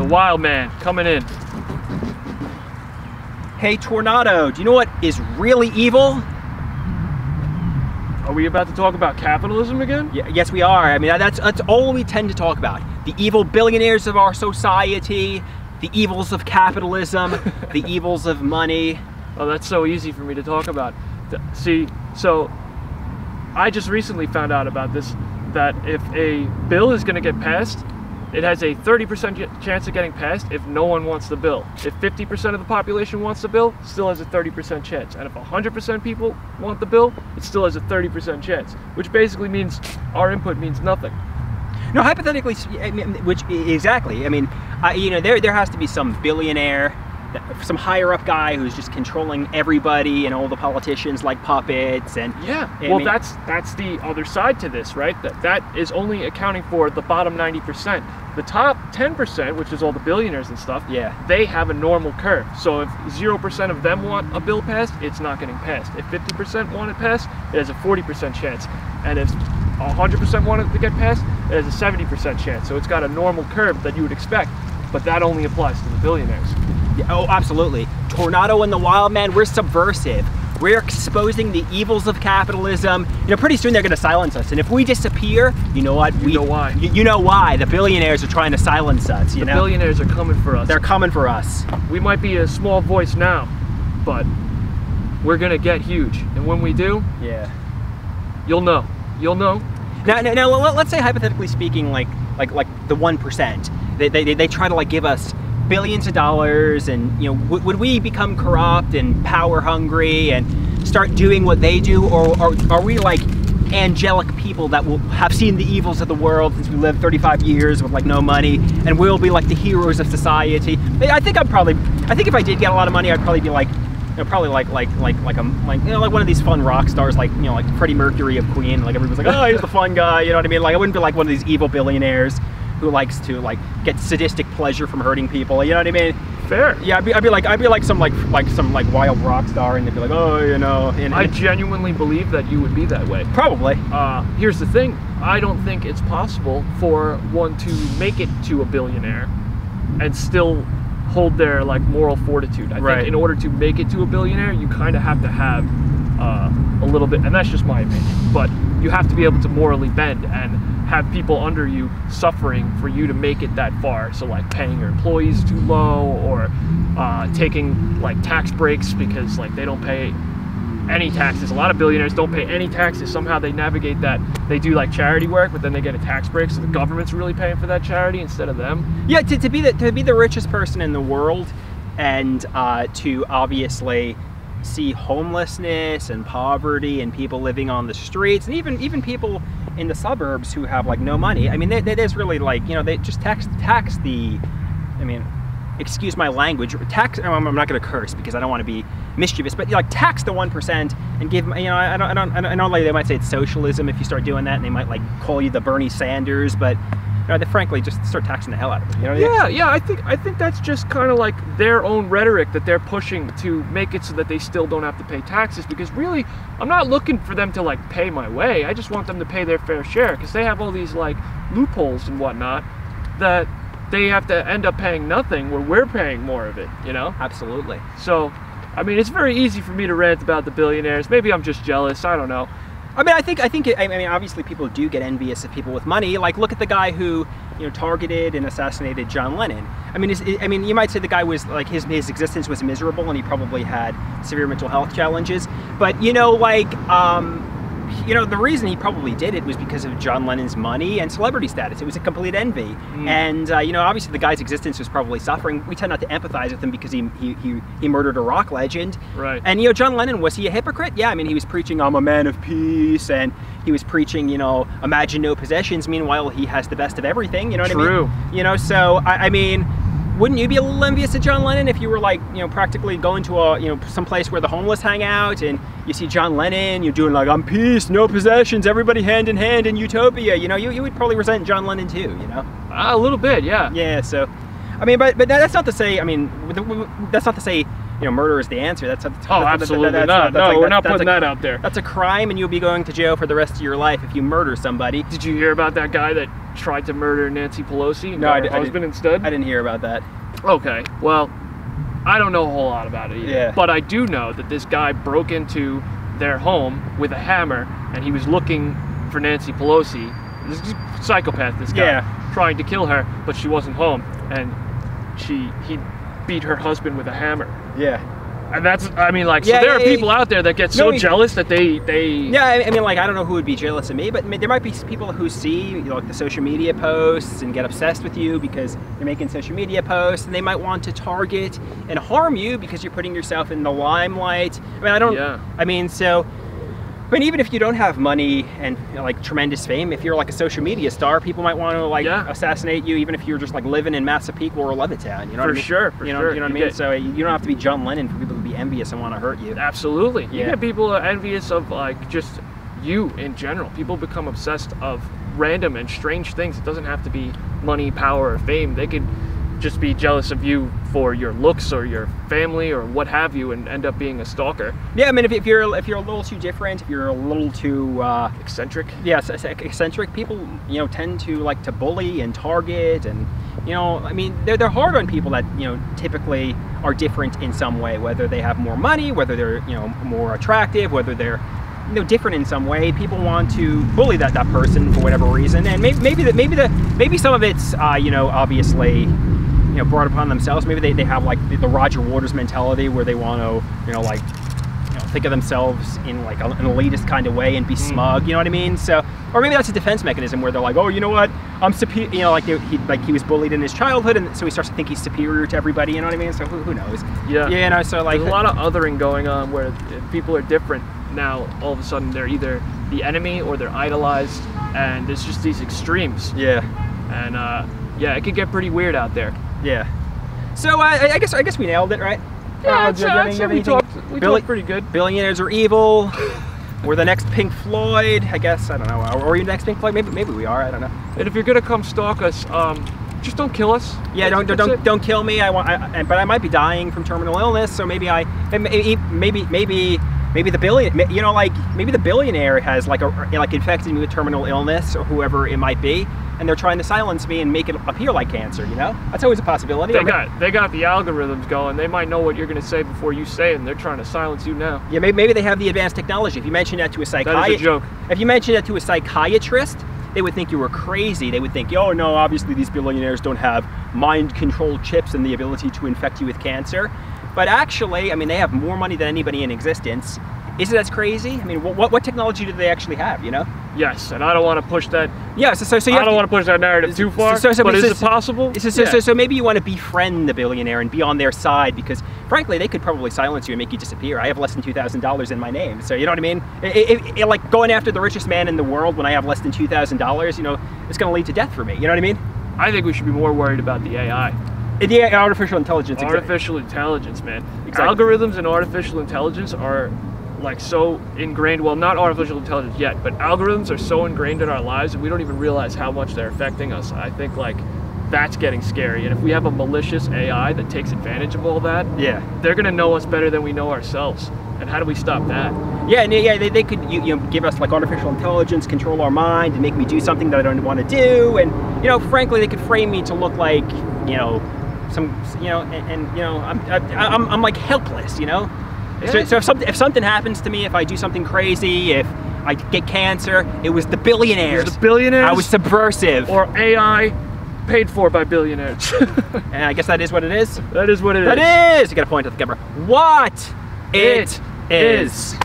Wildman coming in. Hey, Tornado, do you know what is really evil? Are we about to talk about capitalism again? Yes, we are. I mean, that's all we tend to talk about. The evil billionaires of our society, the evils of capitalism, the evils of money. Oh, that's so easy for me to talk about. See, so I just recently found out about this, that if a bill is going to get passed, it has a 30% chance of getting passed if no one wants the bill. If 50% of the population wants the bill, still has a 30% chance. And if 100% people want the bill, it still has a 30% chance, which basically means our input means nothing. No, hypothetically, exactly. I mean, you know, there has to be some billionaire, some higher up guy who's just controlling everybody and all the politicians like puppets. And yeah, well, that's the other side to this, right? That is only accounting for the bottom 90%. The top 10%, which is all the billionaires and stuff, yeah, they have a normal curve. So if 0% of them want a bill passed, it's not getting passed. If 50% want it passed, it has a 40% chance. And if 100% want it to get passed, it has a 70% chance. So it's got a normal curve that you would expect, but that only applies to the billionaires. Yeah, oh, absolutely. Tornado and the Wildman, we're subversive. We're exposing the evils of capitalism. You know, pretty soon they're going to silence us. And if we disappear, you know what? You know why. You know why. The billionaires are trying to silence us, you know? The billionaires are coming for us. They're coming for us. We might be a small voice now, but we're going to get huge. And when we do, yeah, you'll know. You'll know. Now let's say, hypothetically speaking, like the 1%. They try to like give us billions of dollars, and you know, would we become corrupt and power hungry and start doing what they do, or are we like angelic people that will have seen the evils of the world since we lived 35 years with like no money, and we'll be like the heroes of society? I think if I did get a lot of money, I'd probably be like, you know, probably like one of these fun rock stars, like, you know, like Freddie Mercury of Queen. Like everybody's like, oh, he's the fun guy, you know what I mean? Like I wouldn't be like one of these evil billionaires who likes to like get sadistic pleasure from hurting people, you know what I mean? Fair. Yeah, I'd be like some wild rock star, and they'd be like, oh, you know. And I genuinely believe that you would be that way. Probably. Here's the thing: I don't think it's possible for one to make it to a billionaire and still hold their like moral fortitude. I think in order to make it to a billionaire, you kind of have to have a little bit, and that's just my opinion, but you have to be able to morally bend and have people under you suffering for you to make it that far. So like paying your employees too low, or taking like tax breaks because like they don't pay any taxes. A lot of billionaires don't pay any taxes. Somehow they navigate that. They do like charity work, but then they get a tax break, so the government's really paying for that charity instead of them. Yeah, to be the richest person in the world, and to obviously see homelessness and poverty and people living on the streets, and even people in the suburbs who have like no money. I mean, there's really like, you know, they just tax the, I mean, excuse my language, tax, I'm not going to curse because I don't want to be mischievous, but like tax the 1% and give, you know, I know like they might say it's socialism if you start doing that, and they might like call you the Bernie Sanders, but you know, they frankly just start taxing the hell out of it. You know? Yeah, I think that's just kind of like their own rhetoric that they're pushing to make it so that they still don't have to pay taxes, because really, I'm not looking for them to like pay my way. I just want them to pay their fair share, because they have all these like loopholes and whatnot that they have to end up paying nothing where we're paying more of it, you know? Absolutely. So, I mean, it's very easy for me to rant about the billionaires. Maybe I'm just jealous, I don't know. I mean, obviously people do get envious of people with money. Like, look at the guy who, you know, targeted and assassinated John Lennon. I mean, you might say the guy was like, his existence was miserable, and he probably had severe mental health challenges. But you know, like, you know, the reason he probably did it was because of John Lennon's money and celebrity status. It was a complete envy. And you know, obviously the guy's existence was probably suffering. We tend not to empathize with him because he murdered a rock legend. Right. And you know, John Lennon, was he a hypocrite? Yeah, I mean, he was preaching, I'm a man of peace, and he was preaching, you know, imagine no possessions. Meanwhile, he has the best of everything. You know what I mean? True. You know, so I mean, wouldn't you be a little envious of John Lennon if you were like, you know, practically going to a, you know, some place where the homeless hang out, and you see John Lennon, you're doing like, I'm peace, no possessions, everybody hand in hand in utopia, you know, you would probably resent John Lennon too, you know? A little bit, yeah. Yeah, so, I mean, but that's not to say, I mean, that's not to say murder is the answer. Absolutely not. No, we're not putting that out there. That's a crime, and you'll be going to jail for the rest of your life if you murder somebody. Did you hear about that guy that tried to murder Nancy Pelosi and got her husband instead? I didn't hear about that. Okay, well, I don't know a whole lot about it either. Yeah. But I do know that this guy broke into their home with a hammer, and he was looking for Nancy Pelosi. This is a psychopath, this guy, trying to kill her, but she wasn't home, and he beat her husband with a hammer. Yeah. And that's, I mean, like, so there are people out there that get so jealous that they... Yeah, I mean, like, I don't know who would be jealous of me, but I mean, there might be people who see, like, the social media posts and get obsessed with you because you're making social media posts, and they might want to target and harm you because you're putting yourself in the limelight. I mean, I don't... Yeah. I mean, so... I mean, even if you don't have money and like tremendous fame, if you're like a social media star, people might want to like assassinate you, even if you're just like living in Massapequa or Levittown. You know what I mean? Sure, you know what I mean? So you don't have to be John Lennon for people to be envious and want to hurt you. Absolutely. You get people envious of like just you in general. People become obsessed of random and strange things. It doesn't have to be money, power, or fame. They could just be jealous of you for your looks or your family or what have you, and end up being a stalker. Yeah, I mean, if you're a little too different, if you're a little too eccentric. Yes, eccentric. People, tend to like to bully and target, and I mean, they're hard on people that typically are different in some way, whether they have more money, whether they're more attractive, whether they're different in some way. People want to bully that person for whatever reason, and maybe some of it's obviously brought upon themselves. Maybe they have like the Roger Waters mentality where they want to think of themselves in like an elitist kind of way and be smug. You know what I mean? So, or maybe that's a defense mechanism where they're like, oh, you know what? I'm superior. Like he was bullied in his childhood, and so he starts to think he's superior to everybody. You know what I mean? So who knows? Yeah. Yeah. So like, there's a lot of othering going on where if people are different now, all of a sudden they're either the enemy or they're idolized, and it's just these extremes. Yeah. And it could get pretty weird out there. Yeah. So I guess we nailed it, right? Yeah, we talked pretty good. Billionaires are evil. We're the next Pink Floyd, I guess. I don't know. Or the next Pink Floyd? Maybe we are. I don't know. And if you're gonna come stalk us, just don't kill us. Yeah, don't kill me. But I might be dying from terminal illness, so maybe the billionaire has like infected me with terminal illness, or whoever it might be, and they're trying to silence me and make it appear like cancer. That's always a possibility. They got the algorithms going. They might know what you're going to say before you say it, and they're trying to silence you now. Yeah, maybe they have the advanced technology. If you mention that to a psychiatrist, that is a joke. If you mention that to a psychiatrist, they would think you were crazy. They would think, oh no, obviously these billionaires don't have mind control chips and the ability to infect you with cancer. But actually, I mean, they have more money than anybody in existence. Is it as crazy? I mean, what technology do they actually have, Yes, and I don't want to push that. Yeah, so I don't want to push that narrative too far, but is it possible? So maybe you want to befriend the billionaire and be on their side, because frankly, they could probably silence you and make you disappear. I have less than $2,000 in my name, so you know what I mean? Like going after the richest man in the world when I have less than $2,000, it's going to lead to death for me. You know what I mean? I think we should be more worried about the AI. The artificial intelligence. Artificial intelligence, man. Exactly. Algorithms and artificial intelligence are like so ingrained, well, not artificial intelligence yet, but algorithms are so ingrained in our lives and we don't even realize how much they're affecting us. I think like that's getting scary, and if we have a malicious AI that takes advantage of all that, they're gonna know us better than we know ourselves. And how do we stop that? Yeah, and they could give us like artificial intelligence, control our mind, and make me do something that I don't want to do, and frankly, they could frame me to look like I'm like helpless, Yeah. So if something happens to me, if I do something crazy, if I get cancer, it was the billionaires. It was the billionaires. I was subversive. Or AI paid for by billionaires. And I guess that is what it is. That is what it is. That is. You gotta point at the camera. What it is.